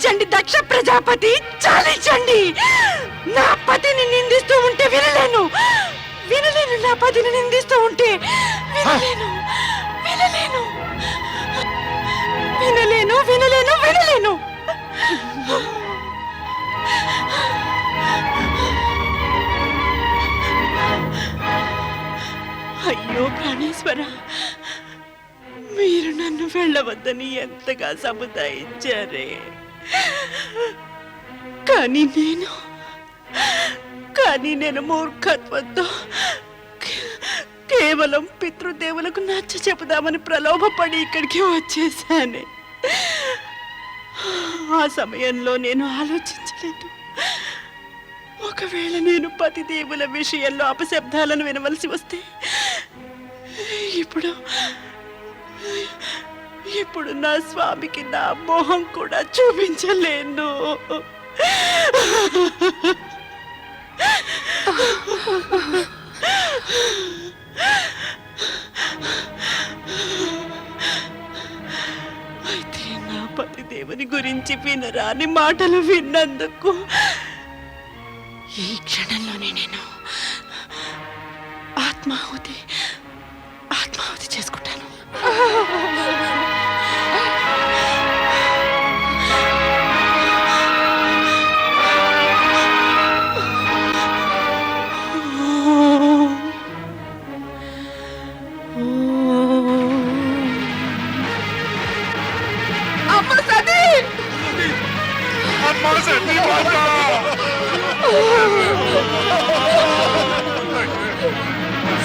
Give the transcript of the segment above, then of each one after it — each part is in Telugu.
చాలించండి దక్ష ప్రజాపతి, చాలించండి. నా పతిని నిందిస్తూ ఉంటే వినలేను, వినలేను. నా పతిని నిందిస్తూ ఉంటే వినలేను, వినలేను, వినలేను, వినలేను, వినలేను. అయ్యో ప్రాణేశ్వర, మీరు నన్ను వెళ్ళవద్దని ఎంతగా సముదాయించారే. కానీ నేను మూర్ఖత్వంతో కేవలం పితృదేవులకు నచ్చ చెబుదామని ప్రలోభపడి ఇక్కడికి వచ్చేసానే. ఆ సమయంలో నేను ఆలోచించలేదు. ఒకవేళ నేను పతిదేవుల విషయంలో అపశబ్దాలను వినవలసి వస్తే ఇప్పుడు నా స్వామికి నా మోహం కూడా చూపించలేను. అయితే నా పతిదేవుని గురించి వినరాని మాటలు విన్నందుకు ఈ క్షణంలోనే నేను ఆత్మాహుతి చేసుకుంటాను.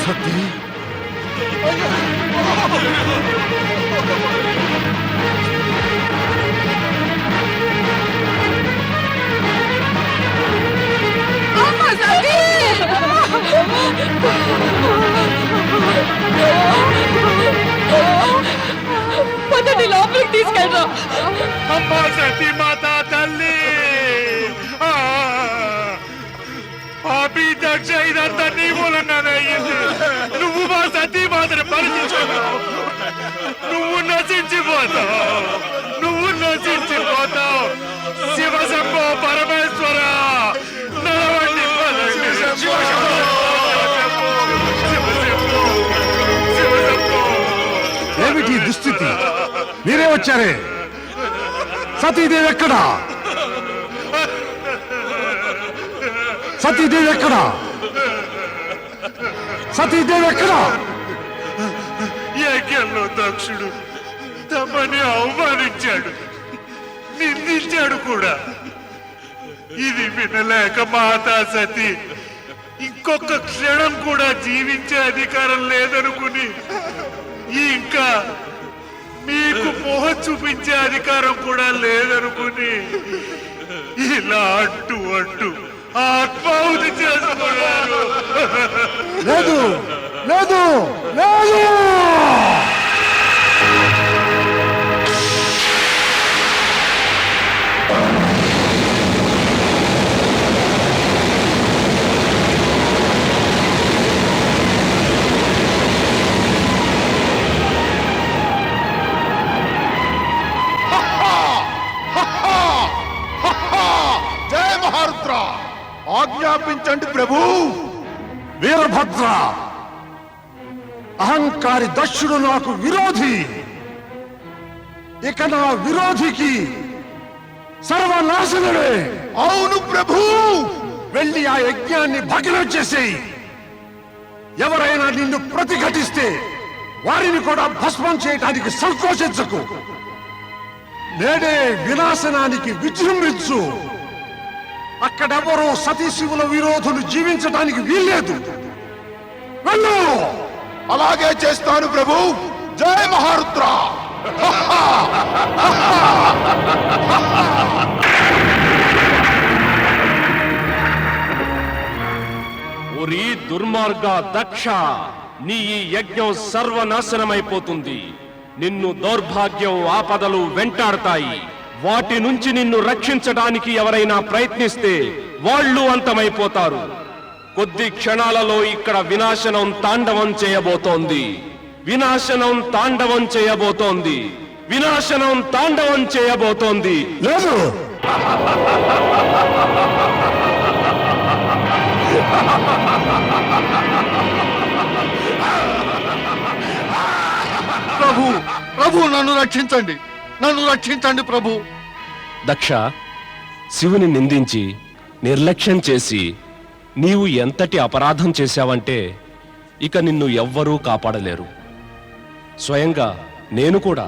సతీ పదండి, లోపలికి తీసుకెళ్ళరా. అమ్మా సతీ మాత తల్లి, పాపి దక్ష ఇదంతా నీ మూలంగానే అయ్యింది. నువ్వు మా సతీ మాతను పరిచించుకున్నావు. నువ్వు నశించిపోతావు. శివ శంభో పరమేశ్వర, నడవండి పదండి. ఏమిటి దుస్థితి? మీరే వచ్చారే. సతీదేవి ఎక్కడా? సతీదేవి ఎక్కడా? సతీదేవి ఎక్కడా? యజ్ఞంలో దక్షుడు తమని అవమానించాడు, నిందించాడు కూడా. ఇది వినలేక మాతా సతీ ఇంకొక క్షణం కూడా జీవించే అధికారం లేదనుకుని, ఇంకా మీకు మోహ చూపించే అధికారం కూడా లేదనుకుని ఇలా అంటూ ఆత్మాహుతి చేసుకున్నారు. లేదు లేదు లేదు. జయ మహారుద్ర, ఆజ్ఞాపించండి ప్రభు. వీరభద్ర, అహంకారి దక్షుడు నాకు విరోధి. ఇక నా విరోధికి సర్వనాశనమే. అవును ప్రభు. వెళ్ళి ఆ యజ్ఞాన్ని భగ్నం చేసేయి. ఎవరైనా నిన్ను ప్రతిఘటిస్తే వారిని కూడా భస్మం చేయడానికి సంకోచించకు. నేడే వినాశనానికి విజృంభించు. అక్కడెవరూ సతీశివుల విరోధులు జీవించడానికి వీల్లేదు. వెళ్ళు. అలాగే చేస్తాను ప్రభు. జయ మహారుద్ర. ఓరి దుర్మార్గ దక్ష, నీ ఈ యజ్ఞం సర్వనాశనమైపోతుంది. నిన్ను దౌర్భాగ్యం, ఆపదలు వెంటాడతాయి. వాటి నుంచి నిన్ను రక్షించడానికి ఎవరైనా ప్రయత్నిస్తే వాళ్ళు అంతమైపోతారు. కొద్ది క్షణాలలో ఇక్కడ వినాశనం తాండవం చేయబోతోంది. వినాశనం తాండవం చేయబోతోంది. వినాశనం తాండవం చేయబోతోంది. లేదు ప్రభు ప్రభు నన్ను రక్షించండి, నన్ను రక్షించండి ప్రభు. దక్ష, శివుని నిందించి నిర్లక్ష్యం చేసి నీవు ఎంతటి అపరాధం చేశావంటే ఇక నిన్ను ఎవ్వరూ కాపాడలేరు. స్వయంగా నేను కూడా.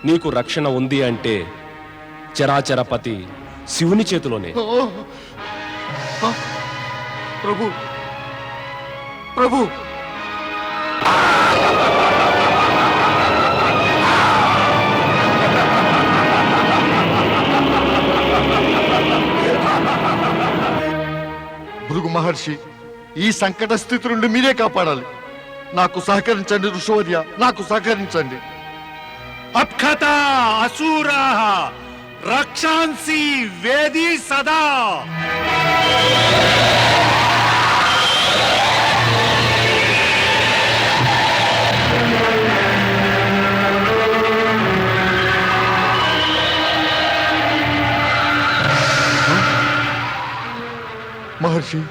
నీకు రక్షణ ఉంది అంటే చరాచరపతి శివుని చేతిలోనే. ఓ! ఆ! ప్రభు ప్రభు భృగు మహర్షి, ఈ సంకట స్థితి నుండి మీరే కాపాడాలి. నాకు సహకరించండి ఋషివర్య, నాకు సహకరించండి. అప్ఖతా అసూరాః రక్షాంసి వేది సదా. మహర్షి,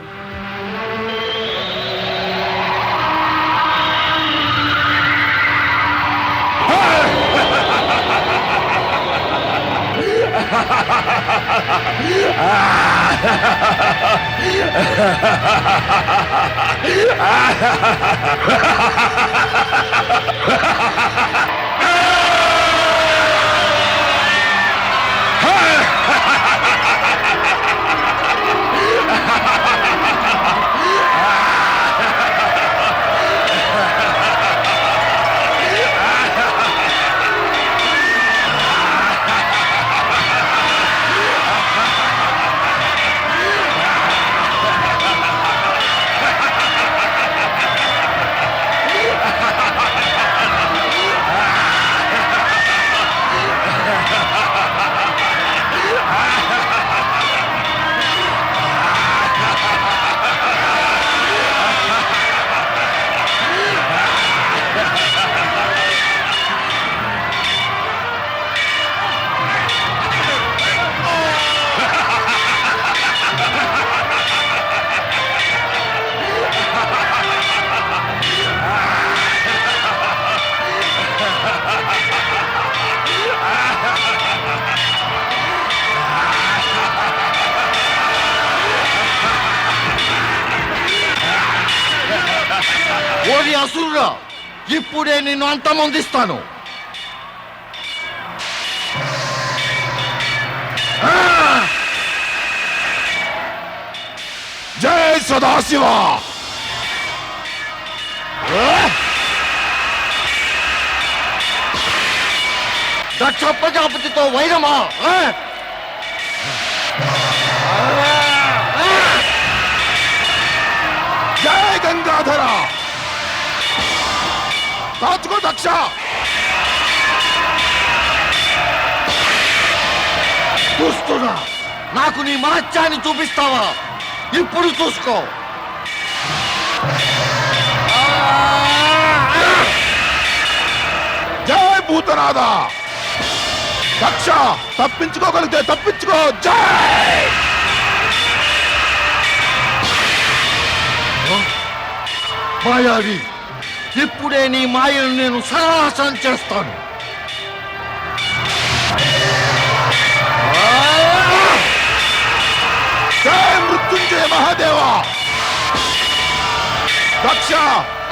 ఓరి అసురుడా, ఇప్పుడే నిన్ను అంతమొందిస్తాను. జై సదాశివ. దక్ష ప్రజాపతితో వైరమా? జై గంగాధర. దాచుకో దక్ష. చూస్తున్నా, నాకు నీ మహత్యాన్ని చూపిస్తావా? ఇప్పుడు చూసుకో. జై భూతనాథ. దక్ష, తప్పించుకోగలిగితే తప్పించుకో. జై. మాయావి, ఇప్పుడే నీ మాయను నేను సర్వనాశనం చేస్తాను. జై మృత్యుంజయ మహాదేవా. దక్ష,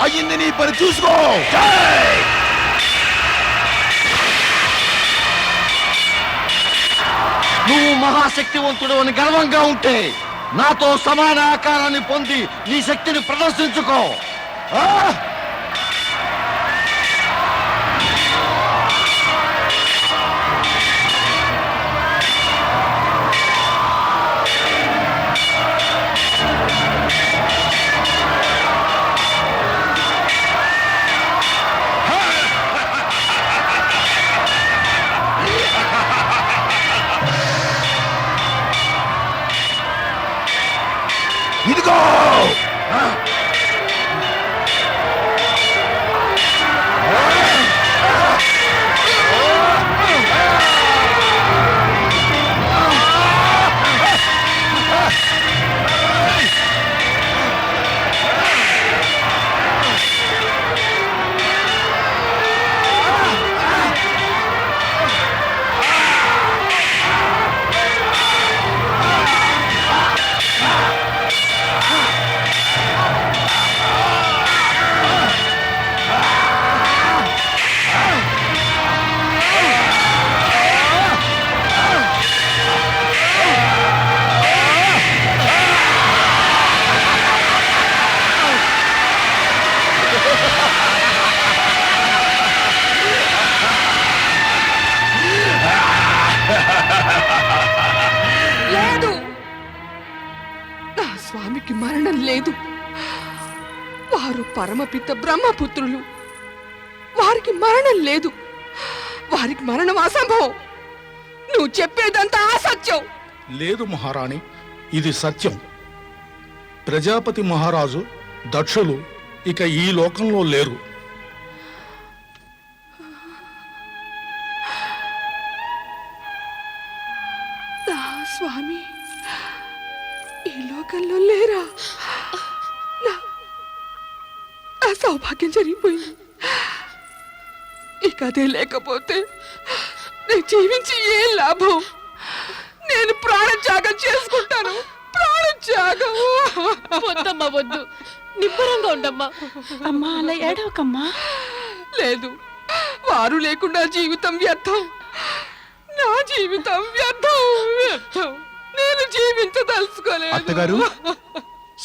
అయ్యింది నీ పని, చూసుకో. జై. నువ్వు మహాశక్తివంతుడు అని గర్వంగా ఉంటే నాతో సమాన ఆకారాన్ని పొంది నీ శక్తిని ప్రదర్శించుకో. ఇదిగో. వారికి మరణం లేదు. వారు పరమపిత బ్రహ్మపుత్రులు. వారికి మరణం లేదు. వారికి మరణం అసంభవం. నువ్వు చెప్పేదంతా అసత్యం. లేదు మహారాణి, ఇది సత్యం. ప్రజాపతి మహారాజు దక్షులు ఇక ఈ లోకంలో లేరు. స్వామి ఈ లోకంలో లేరా? నా సౌభాగ్యం జరిగిపోయింది. ఇక అదే లేకపోతే నేను జీవించి ఏ లాభం? నేను ప్రాణత్యాగం చేసుకుంటాను. ప్రాణత్యాగం. వద్దమ్మా, వద్దు. నిబ్బరంగా ఉండమ్మా. అమ్మా అలా ఏడవకమ్మా. లేదు, వారు లేకుండా జీవితం వ్యర్థం. నా జీవితం వ్యర్థం, వ్యర్థం. నేను జీవించదలుచుకోలేదు. అత్తగారు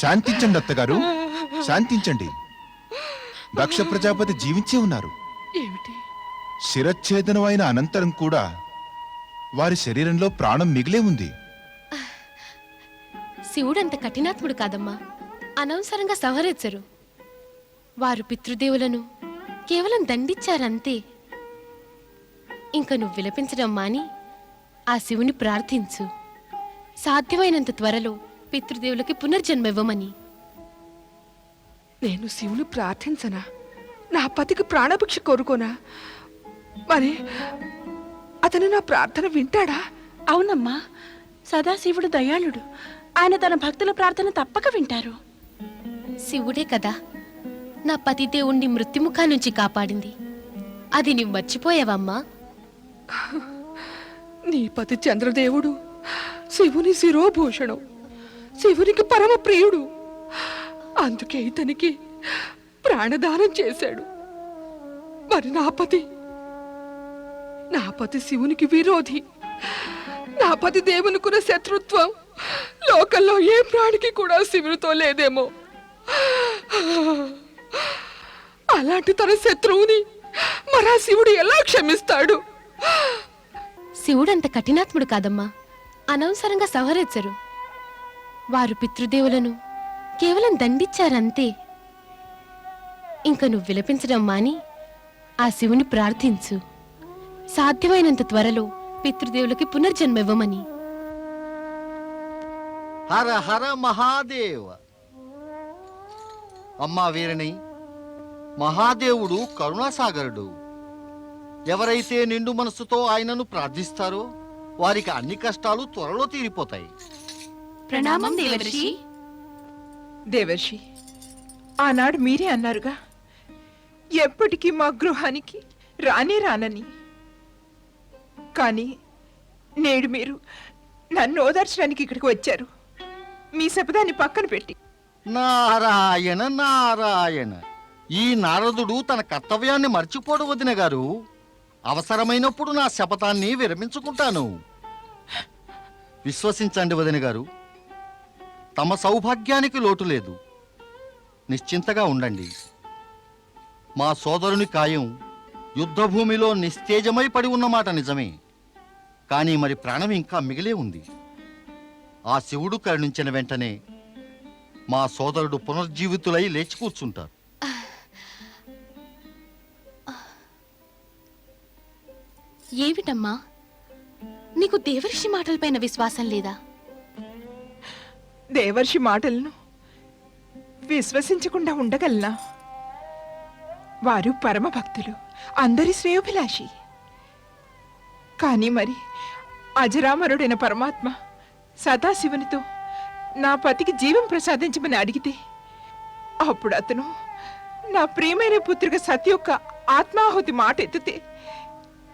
శాంతించండి, అత్తగారు శాంతించండి. దక్ష ప్రజాపతి జీవించే ఉన్నారు. ఏమిటి? శిరచ్ఛేదనం అయిన అనంతరం కూడా వారి శరీరంలో ప్రాణం మిగిలే ఉంది. శివుడంత కఠినాత్ముడు కాదమ్మా. అనవసరంగా సంహరించరు. వారు పితృదేవులను కేవలం దండించారంతే. ఇంక నువ్వు విలపించడం మాని ఆ శివుని ప్రార్థించు. సాధ్యమైనంత త్వరలో పితృదేవులకి పునర్జన్మ ఇవ్వమని. నేను శివుని ప్రార్థించనా? నా పతికి ప్రాణభిక్ష కోరుకోనా? మరి అతను నా ప్రార్థన వింటాడా? అవునమ్మా, సదాశివుడు దయాళుడు. ఆయన తన భక్తుల ప్రార్థన తప్పక వింటారు. శివుడే కదా నా పతిదేవుణ్ణి మృత్యుముఖా నుంచి కాపాడింది. అది నువ్వు మర్చిపోయావమ్మా? నీ పతి చంద్రదేవుడు శివుని శిరోభూషణం, శివునికి పరమ ప్రియుడు. అందుకే ఇతనికి ప్రాణదానం చేశాడు. మరి నా పతి శివునికి విరోధి. నా పతి దేవునికున్న శత్రుత్వం లోకంలో ఏ ప్రాణికి కూడా శివునితో లేదేమో. అలాంటి తన శత్రువుని మరా శివుడు ఎలా క్షమిస్తాడు? శివుడంత కఠినాత్ముడు కాదమ్మా. అనవసరంగా సంహరించరు. వారు పితృదేవులను కేవలం దండించారంతే. ఇంక నువ్వు విలపించడం మాని ఆ శివుని ప్రార్థించు. సాధ్యమైనంత త్వరలో పితృదేవులకి పునర్జన్మ ఇవ్వమని. హర హర మహాదేవ. అమ్మా వీరని, మహాదేవుడు కరుణాసాగరుడు. ఎవరైతే నిండు మనసుతో ఆయనను ప్రార్థిస్తారో వారికి అన్ని కష్టాలు త్వరలో తీరిపోతాయి. ప్రణామం దేవర్షి. దేవర్షి, ఆనాడు మీరే అన్నారుగా ఎప్పటికీ మా గృహానికి రానని. కానీ నేడు మీరు నన్ను ఓదార్చడానికి ఇక్కడికి వచ్చారు, మీ శపథాన్ని పక్కన పెట్టి. నారాయణ నారాయణ. ఈ నారదుడు తన కర్తవ్యాన్ని మర్చిపోడు వదిన గారు. అవసరమైనప్పుడు నా శపథాన్ని విరమించుకుంటాను. విశ్వసించండి వదిన గారు, తమ సౌభాగ్యానికి లోటు లేదు. నిశ్చింతగా ఉండండి. మా సోదరుని కాయం యుద్ధభూమిలో నిస్తేజమై పడి ఉన్నమాట నిజమే. కానీ మరి ప్రాణం ఇంకా మిగిలే ఉంది. ఆ శివుడు కరుణించిన వెంటనే మా సోదరుడు పునర్జీవితులై లేచి కూర్చుంటారు. ఏమిటమ్మా, నీకు దేవర్షి మాటలపైన విశ్వాసం లేదా? దేవర్షి మాటలను విశ్వసించకుండా ఉండగలనా? వారు పరమ భక్తులు, అందరి శ్రేయోభిలాషి. కానీ మరి అజరామరుడైన పరమాత్మ సదాశివునితో నా పతికి జీవం ప్రసాదించమని అడిగితే అప్పుడు అతను నా ప్రియమైన పుత్రిక సతి యొక్క ఆత్మాహుతి మాట ఎత్తితే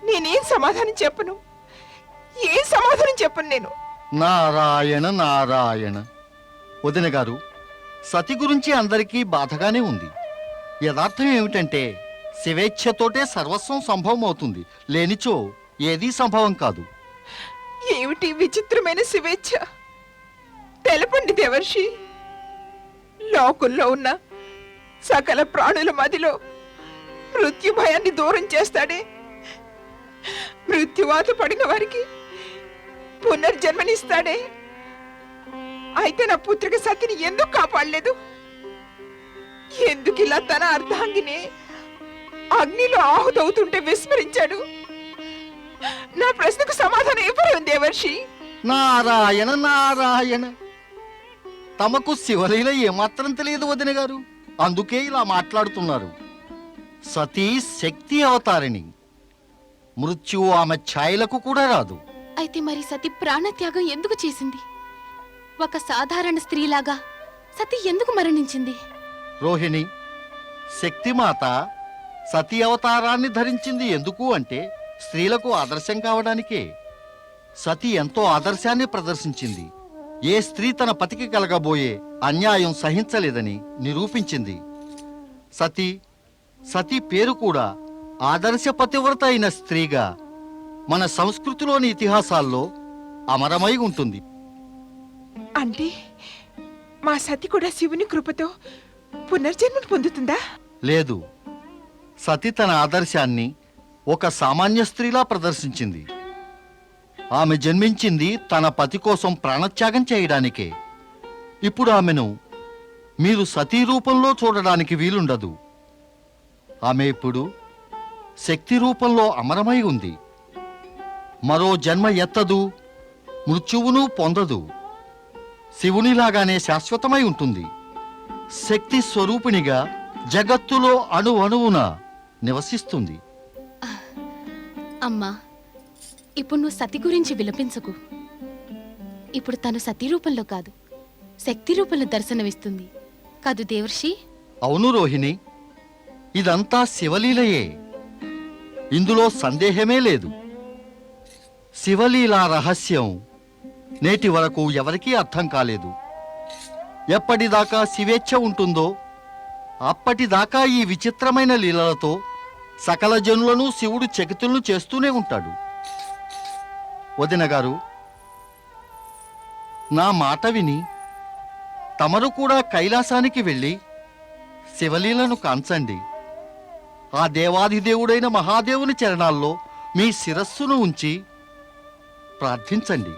నేనేం సమాధానం చెప్పను? ఏం సమాధానం చెప్పను నేను? నారాయణ నారాయణ. వదిన గారు, సతి గురించి అందరికీ బాధగానే ఉంది. యథార్థం ఏమిటంటే శివేచ్ఛతోటే సర్వస్వం సంభవం అవుతుంది, లేనిచో ఏదీ సంభవం కాదు. ఏమిటి విచిత్రమైన శివేచ్ఛ? తెలపండి దేవర్షి. లోకుల్లో ఉన్న సకల ప్రాణుల మదిలో మృత్యు భయాన్ని దూరం చేస్తాడే, మృత్యువాత పడిన వారికి పునర్జన్మనిస్తాడే, అయితే నా పుత్రిక సతిని ఎందుకు కాపాడలేదు? ఎందుకు ఇలా తన అర్ధాంగిని అగ్నిలో ఆహుతవుతుంటే విస్మరించాడు? నా ప్రశ్నకు సమాధానం ఇవ్వరు దేవర్షి. నారాయణ నారాయణ, తమకు శివలీల ఏమాత్రం తెలియదు వదిన గారు, అందుకే ఇలా మాట్లాడుతున్నారు. సతీ శక్తి అవతారిణి, మృత్యువు ఆమె ఛాయలకు కూడా రాదు. అయితే మరి సతి ప్రాణత్యాగం ఎందుకు చేసింది? ఒక సాధారణ స్త్రీలాగా సతి ఎందుకు మరణించింది? రోహిణి, శక్తిమాత సతీ అవతారాన్ని ధరించింది ఎందుకు అంటే స్త్రీలకు ఆదర్శం కావడానికే. సతి ఎంతో ఆదర్శాన్ని ప్రదర్శించింది. ఏ స్త్రీ తన పతికి కలగబోయే అన్యాయం సహించలేదని నిరూపించింది. సతి పేరు కూడా ఆదర్శ పతివ్రత అయిన స్త్రీగా మన సంస్కృతిలోని ఇతిహాసాల్లో అమరమై ఉంటుంది. అంటే మా సతి కూడా శివుని కృపతో పునర్జన్మను పొందుతుందా? లేదు, సతి తన ఆదర్శాన్ని ఒక సామాన్య స్త్రీలా ప్రదర్శించింది. ఆమె జన్మించింది తన పతి కోసం ప్రాణత్యాగం చేయడానికే. ఇప్పుడు ఆమెను మీరు సతీ రూపంలో చూడడానికి వీలుండదు. ఆమె ఇప్పుడు శక్తి రూపంలో అమరమై ఉంది. మరో జన్మ ఎత్తదు, మృత్యువును పొందదు. శివునిలాగానే శాశ్వతమై ఉంటుంది. శక్తి స్వరూపిణిగా జగత్తులో అణువణువున నివసిస్తుంది. అమ్మా, ఇప్పుడు నువ్వు సతి గురించి విలపించకు. ఇప్పుడు తను సతీ రూపంలో కాదు, శక్తి రూపంలో దర్శనమిస్తుంది కాదు దేవర్షి? అవును రోహిణి, ఇదంతా శివలీలయే, ఇందులో సందేహమే లేదు. శివలీలా రహస్యం నేటి వరకు ఎవరికీ అర్థం కాలేదు. ఎప్పటిదాకా శివేచ్ఛ ఉంటుందో అప్పటిదాకా ఈ విచిత్రమైన లీలలతో సకల జనులను శివుడు చకితులను చేస్తూనే ఉంటాడు. వదిన గారు, నా మాట విని తమరు కూడా కైలాసానికి వెళ్ళి శివలీలను కాంచండి. ఆ దేవాధిదేవుడైన మహాదేవుని చరణాల్లో మీ శిరస్సును ఉంచి ప్రార్థించండి.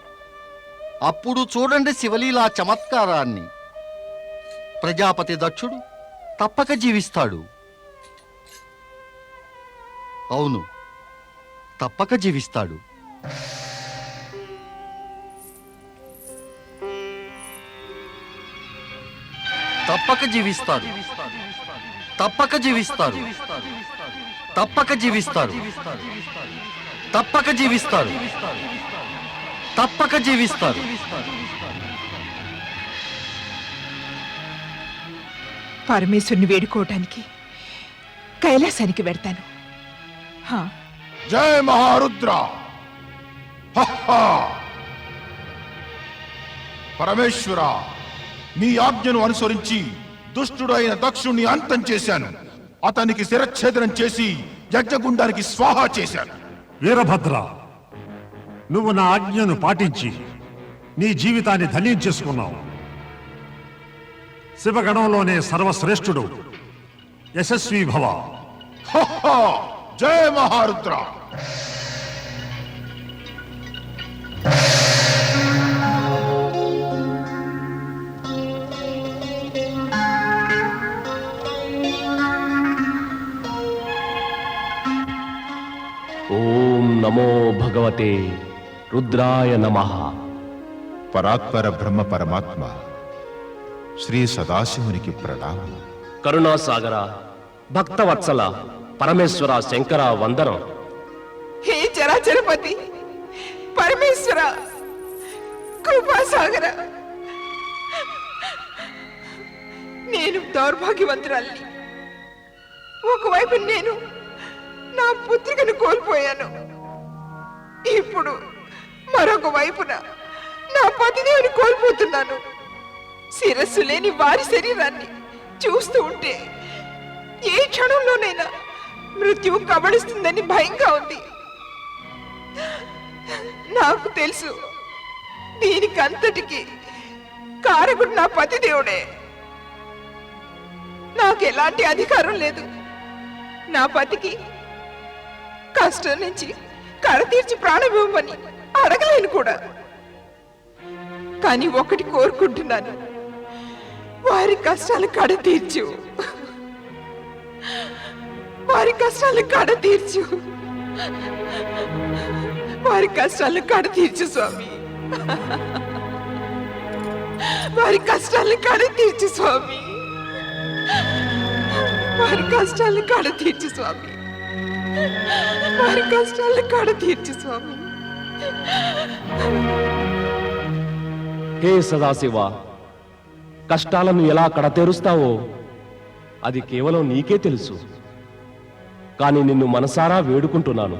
అప్పుడు చూడండి శివలీలా చమత్కారాన్ని. ప్రజాపతి దక్షుడు తప్పక జీవిస్తాడు. అవును, తప్పక జీవిస్తాడు. తప్పక జీవిస్తారు. తప్పక జీవిస్తారు. తప్పక జీవిస్తారు. తప్పక జీవిస్తారు. తప్పక జీవిస్తారు. పరమేశ్వరుని వేడుకోవటానికి కైలాసానికి వెడతాను. జయ మహారుద్ర. పరమేశ్వర, మీ ఆజ్ఞను అనుసరించి దుష్టుడైన దక్షుణ్ణి అంతం చేశాను. అతనికి శిరచ్ఛేదనం చేసి యజ్ఞగుండానికి స్వాహా చేశాను. వీరభద్ర, నువ్వు నా ఆజ్ఞను పాటించి నీ జీవితాన్ని ధన్యం చేసుకున్నావు. శివగణంలోనే సర్వశ్రేష్ఠుడు. యశస్వీ భవ. జయ మహారుద్ర. ఓం నమో భగవతే రుద్రాయ నమః. పరాత్పర బ్రహ్మ పరమాత్మ శ్రీ సదాశివునికి ప్రణామం. కరుణాసాగర, భక్తవత్సల, పరమేశ్వర, శంకర వందనం. హే చరాచరపతి, పరమేశ్వర, కృపాసాగర, నేను దౌర్భాగ్యవంతురాల్ని. ఒకవైపు నేను నా పుత్రికను కోల్పోయాను. ఇప్పుడు మరొక వైపున నా పతిదేవుని కోల్పోతున్నాను. శిరస్సు లేని వారి శరీరాన్ని చూస్తూ ఉంటే ఏ క్షణంలోనైనా మృత్యువు కబడిస్తుందని భయంగా ఉంది. నాకు తెలుసు దీనికి అంతటికి కారకుడు నా పతిదేవుడే. నాకు ఎలాంటి అధికారం లేదు. నా పతికి కష్టం నుంచి కడ తీర్చి ప్రాణం ఇవ్వమని అడగలేను కూడా. కానీ ఒకటి కోరుకుంటున్నాను, వారి కష్టాలు కడ తీర్చు, వారి కష్టాలు కడ తీర్చు, వారి కష్టాలు కడ తీర్చు స్వామి, వారి కష్టాలు కడ తీర్చు స్వామి, వారి కష్టాలు కడ తీర్చు స్వామి, వారి కష్టాలు కడ తీర్చు స్వామి. హే సదాశివ, కష్టాలను ఎలా కడతేరుస్తావో అది కేవలం నీకే తెలుసు. కానీ నిన్ను మనసారా వేడుకుంటున్నాను,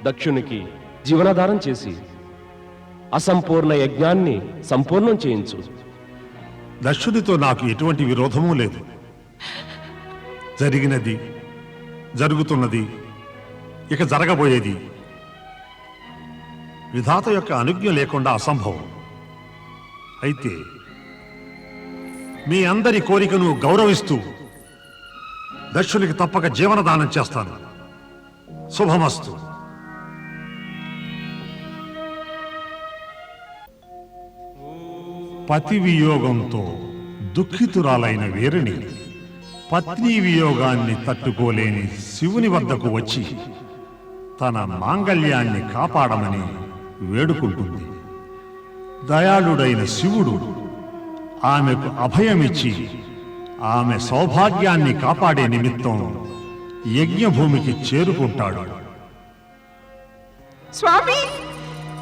దక్షునికి జీవనాధారం చేసి అసంపూర్ణ యజ్ఞాన్ని సంపూర్ణం చేయించు. దక్షుడితో నాకు ఎటువంటి విరోధమూ లేదు. జరిగినది, జరుగుతున్నది, ఇక జరగబోయేది విధాత యొక్క అనుజ్ఞ లేకుండా అసంభవం. అయితే మీ అందరి కోరికను గౌరవిస్తూ దక్షునికి తప్పక జీవనదానం చేస్తాను. శుభమస్తు. పతి వియోగంతో దుఃఖితురాలైన వీరిని పత్ని వియోగాన్ని తట్టుకోలేని శివుని వద్దకు వచ్చి తన మాంగళ్యాన్ని కాపాడమని వేడుకుంటుంది. దయాళుడైన శివుడు ఆమెకు అభయమిచ్చి ఆమె సౌభాగ్యాన్ని కాపాడే నిమిత్తం యజ్ఞభూమికి చేరుకుంటాడు. స్వామి,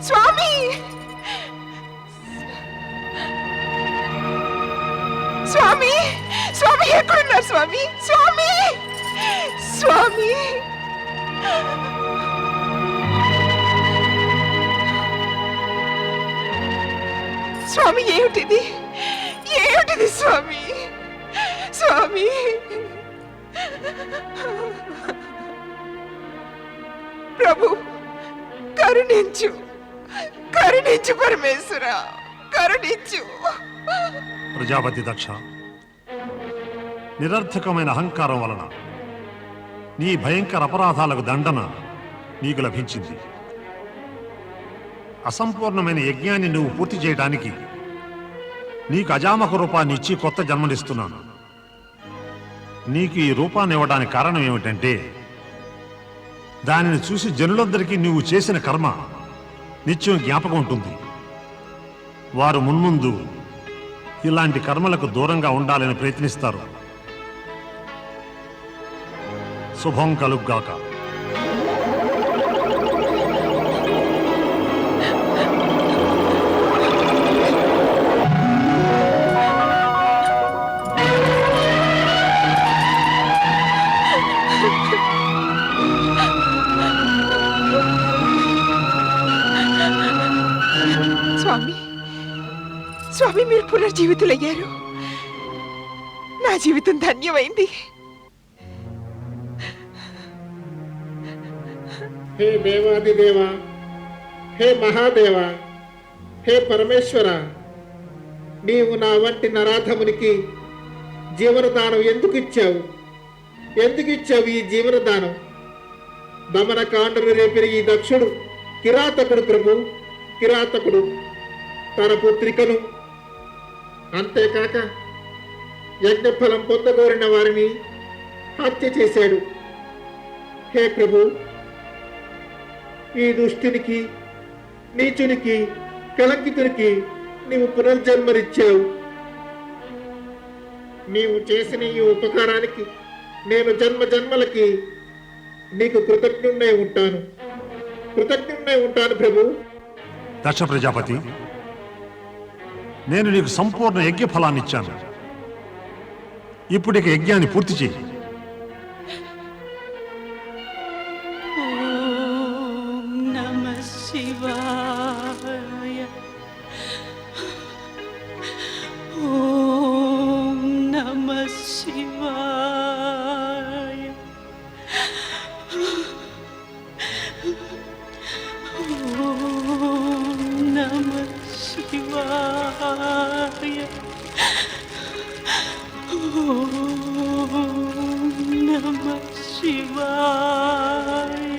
స్వామి, స్వామి, స్వామి ఎక్కడున్నారు స్వామి? స్వామి, స్వామి, స్వామి ఏమిటిది? ఏమిటిది స్వామి? స్వామి, ప్రభు కరుణించు, కరుణించు పరమేశ్వర, కరుణించు. ప్రజాపతి దక్ష, నిరర్థకమైన అహంకారం వలన నీ భయంకర అపరాధాలకు దండన నీకు లభించింది. అసంపూర్ణమైన యజ్ఞాన్ని నువ్వు పూర్తి చేయడానికి నీకు అజామక రూపాన్ని ఇచ్చి కొత్త జన్మనిస్తున్నాను. నీకు ఈ రూపాన్ని ఇవ్వడానికి కారణం ఏమిటంటే దానిని చూసి జనులందరికీ నువ్వు చేసిన కర్మ నిత్యం జ్ఞాపకం ఉంటుంది. వారు మున్ముందు ఇలాంటి కర్మలకు దూరంగా ఉండాలని ప్రయత్నిస్తారు. శుభం కలుగ్గాక. స్వామి, స్వామి మీరు పునర్జీవితులయ్యారు. నా జీవితం ధన్యమైంది. హే దేవాదిదేవ, హే మహాదేవ, హే పరమేశ్వర, నీవు నా వంటి నరాధమునికి జీవనదానం ఎందుకు ఇచ్చావు? ఎందుకు ఇచ్చావు ఈ జీవనదానం? దమనకాండను రేపిన ఈ దక్షుడు కిరాతకుడు ప్రభు, కిరాతకుడు. తన పుత్రికను అంతేకాక యజ్ఞఫలం పొందగోరిన వారిని హత్య చేశాడు. హే ప్రభు, ఈ దుష్టునికి, నీచునికి, కళంకితునికి నీవు పునర్జన్మనిచ్చావు. నీవు చేసిన ఈ ఉపకారానికి నేను జన్మ జన్మలకి నీకు కృతజ్ఞుడై ఉంటాను, కృతజ్ఞుడై ఉంటాను ప్రభు. దక్ష ప్రజాపతి, నేను నీకు సంపూర్ణ యజ్ఞ ఫలాన్ని ఇచ్చాను. ఇప్పుడు ఇక యజ్ఞాన్ని పూర్తి చేయి. ఓం నమః శివాయ, ఓం నమః శివాయ, ఓం నమః శివాయ, ఓం నమః శివాయ,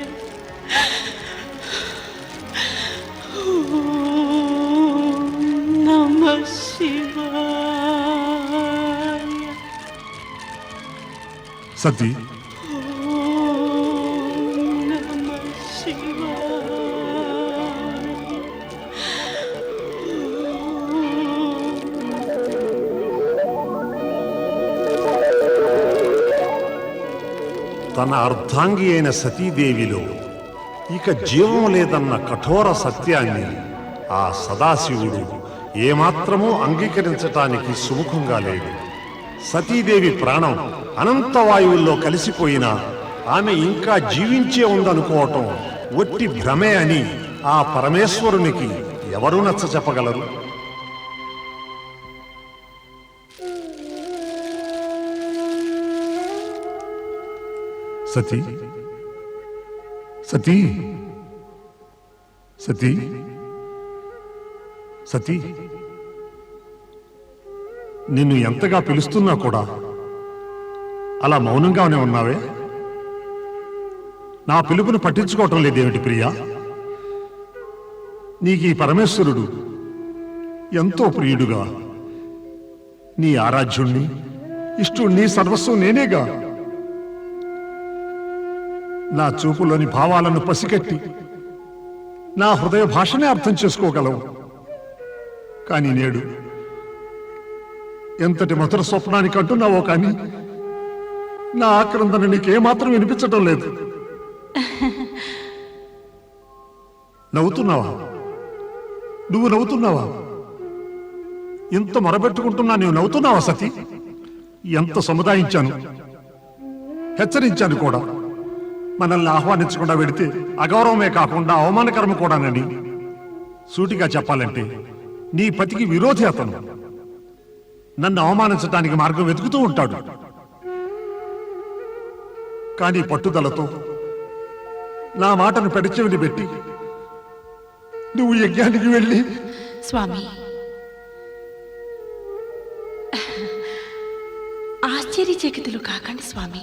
సతీ తన అర్ధాంగి అయిన సతీదేవిలో ఇక జీవం లేదన్న కఠోర సత్యాన్ని ఆ సదాశివుడు ఏమాత్రమూ అంగీకరించటానికి సుముఖంగా లేడు. సతీదేవి ప్రాణం అనంతవాయువుల్లో కలిసిపోయినా ఆమె ఇంకా జీవించే ఉందనుకోవటం ఒట్టి భ్రమే అని ఆ పరమేశ్వరునికి ఎవరు నచ్చ చెప్పగలరు? సతీ సతీ సతీ సతీ, నిన్ను ఎంతగా పిలుస్తున్నా కూడా అలా మౌనంగానే ఉన్నావే. నా పిలుపును పట్టించుకోవటం లేదేమిటి ప్రియా? నీకు ఈ పరమేశ్వరుడు ఎంతో ప్రియుడుగా, నీ ఆరాధ్యుణ్ణి, ఇష్టుణ్ణి, సర్వస్వం నేనేగా. నా చూపులోని భావాలను పసిగట్టి నా హృదయ భాషనే అర్థం చేసుకోగలవు. కానీ నేడు ఎంతటి మధుర స్వప్నానికి అంటున్నావో కానీ నా ఆక్రందన నీకేమాత్రం వినిపించటం లేదు. నవ్వుతున్నావా? నువ్వు నవ్వుతున్నావా? ఎంత మొరబెట్టుకుంటున్నా నీవు నవ్వుతున్నావా సతీ? ఎంత సముదాయించాను, హెచ్చరించాను కూడా. మనల్ని ఆహ్వానించకుండా వెడితే అగౌరవమే కాకుండా అవమానకరం కూడానని. సూటిగా చెప్పాలంటే నీ పతికి విరోధి అతను. నన్ను అవమానించడానికి మార్గం వెతుకుతూ ఉంటాడు. కానీ పట్టుదలతో నా మాటను పెడచెవిని పెట్టి నువ్వు యజ్ఞానికి వెళ్ళి. స్వామి, ఆశ్చర్యచకితులు కాకండి స్వామి.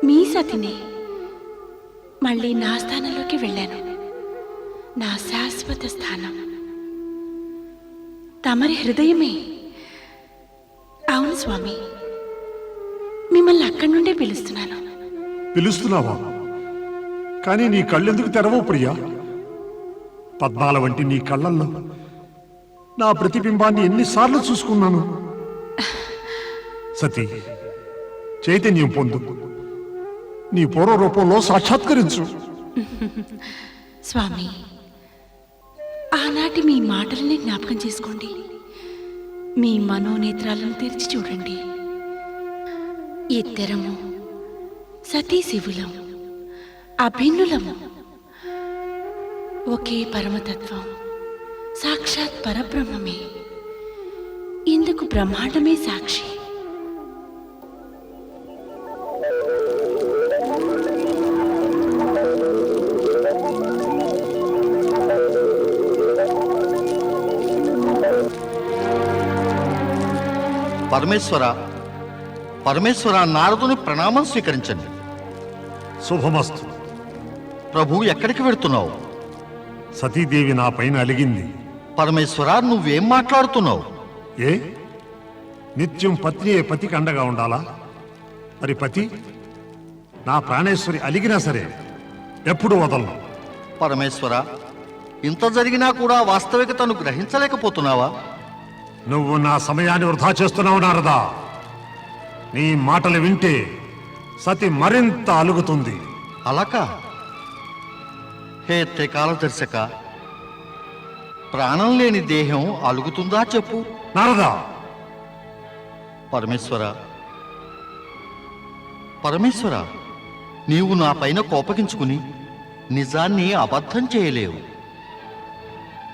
మీ సతిని మళ్ళీ నా స్థానంలోకి వెళ్ళాను. నా శాశ్వత స్థానం తమరి హృదయమే. అవును స్వామి, మిమ్మల్ని అక్కడి నుండే పిలుస్తున్నాను. పిలుస్తున్నావా? కానీ నీ కళ్ళెందుకు తెరవవు ప్రియా? పద్మాల వంటి నీ కళ్ళల్లో నా ప్రతిబింబాన్ని ఎన్నిసార్లు చూసుకున్నాను. సతీ, చైతన్యం పొందు, నీ పూర్వ రూపంలో సాక్షాత్కరించు. స్వామి, ఆనాటి మీ మాటలని జ్ఞాపకం చేసుకోండి. మీ మనోనేత్రాలను తెరిచి చూడండి. ఇద్దరము సతీ శివులం, అభిన్నులము. ఒకే పరమతత్వం, సాక్షాత్ పరబ్రహ్మమే. ఇందుకు బ్రహ్మాండమే సాక్షి. పరమేశ్వర, పరమేశ్వర, నారదుని ప్రణామం స్వీకరించండి. శుభమస్తు. ప్రభు, ఎక్కడికి వెళుతున్నావు? సతీదేవి నా పైన అలిగింది. పరమేశ్వర, నువ్వేం మాట్లాడుతున్నావు? ఏ, నిత్యం పత్నియే పతికి అండగా ఉండాలా? మరి పతి నా ప్రాణేశ్వరి అలిగినా సరే ఎప్పుడు వదలను. పరమేశ్వర, ఇంత జరిగినా కూడా వాస్తవికతను గ్రహించలేకపోతున్నావా? నువ్వు నా సమయాన్ని వృధా చేస్తున్నావు నారదా. నీ మాటలు వింటే సతి మరింత అలుగుతుంది. అలాకా? హే త్రికాలదర్శక, ప్రాణం లేని దేహం అలుగుతుందా చెప్పు. నారదా, పరమేశ్వర, పరమేశ్వర, నీవు నా పైన కోపగించుకుని నిజాన్ని అబద్ధం చేయలేవు.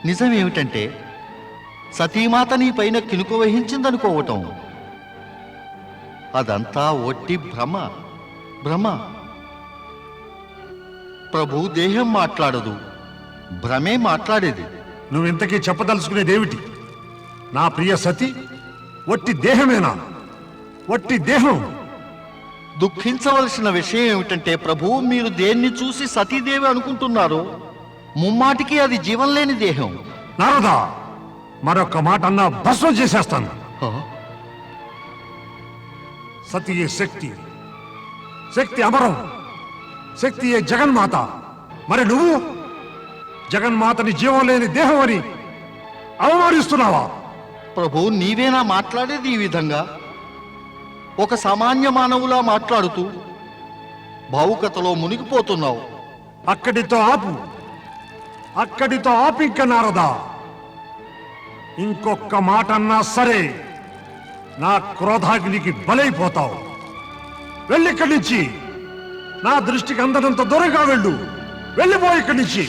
నిజమేమిటంటే సతీమాత నీ పైన కినుక వహించిందనుకోవటం అదంతా ఒట్టి భ్రమ. భ్రమ. ప్రభు దేహం మాట్లాడదు, భ్రమే మాట్లాడేది. నువ్వింతకీ చెప్పదలుచుకునేదేమిటి? నా ప్రియ సతి ఒట్టి దేహమేనా? ఒట్టి దేహం. దుఃఖించవలసిన విషయం ఏమిటంటే ప్రభు, మీరు దేన్ని చూసి సతీదేవి అనుకుంటున్నారో ముమ్మాటికి అది జీవం లేని దేహం. నారదా, మరొక్క మాట అన్నా భస్మం చేసేస్తాను. సతియే శక్తి, శక్తి అమరం, శక్తియే జగన్మాత. మరి నువ్వు జగన్మాతని జీవం లేని దేహం అని అవమానిస్తున్నావా? ప్రభు, నీవేనా మాట్లాడేది ఈ విధంగా? ఒక సామాన్య మానవులా మాట్లాడుతూ భావుకతలో మునిగిపోతున్నావు. అక్కడితో ఆపు, అక్కడితో ఆపు. ఇంక నారదా, ఇంకొక్క మాట అన్నా సరే నా క్రోధాగ్నికి బలైపోతావు. వెళ్ళిక్కడి నుంచి. నా దృష్టికి అందనంత దూరంగా వెళ్ళు. వెళ్ళిపో ఇక్కడి నుంచి.